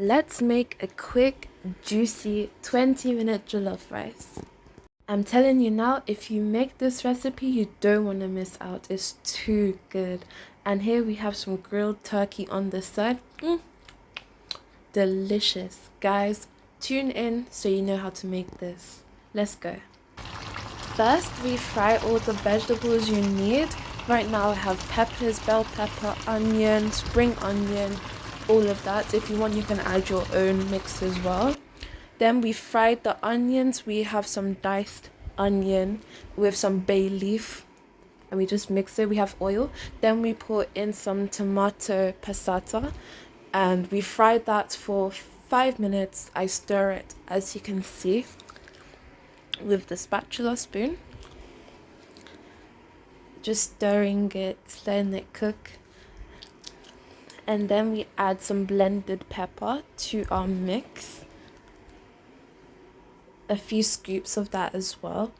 Let's make a quick, juicy 20-minute jollof rice. I'm telling you now, if you make this recipe, you don't want to miss out. It's too good. And here we have some grilled turkey on the side. Delicious. Guys, tune in so you know how to make this. Let's go. First, we fry all the vegetables you need. Right now I have peppers, bell pepper, onion, spring onion, all of that. If you want, you can add your own mix as well. Then we fried the onions. We have some diced onion with some bay leaf, and we just mix it. We have oil. Then we put in some tomato passata, and we fried that for 5 minutes. I stir it, as you can see, with the spatula spoon. Just stirring it, letting it cook. And then we add some blended pepper to our mix. A few scoops of that as well.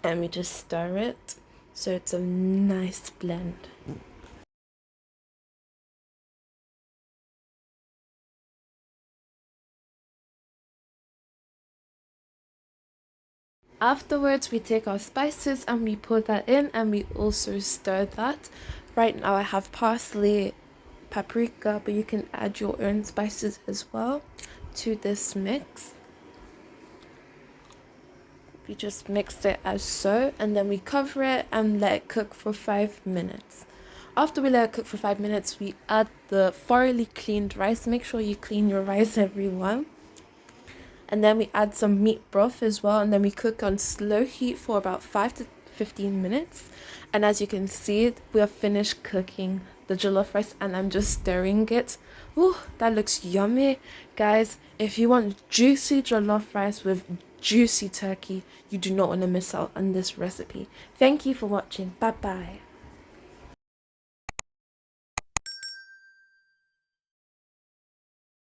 And we just stir it so it's a nice blend. Afterwards, we take our spices and we put that in, and we also stir that. Right now I have parsley, paprika, but you can add your own spices as well to this mix. We just mix it as so, and then we cover it and let it cook for 5 minutes. After we let it cook for 5 minutes, we add the thoroughly cleaned rice. Make sure you clean your rice, everyone. And then we add some meat broth as well, and then we cook on slow heat for about 5 to 15 minutes. And as you can see, we have finished cooking the jollof rice, and I'm just stirring it. Ooh, that looks yummy. Guys, if you want juicy jollof rice with juicy turkey, you do not want to miss out on this recipe. Thank you for watching. Bye bye.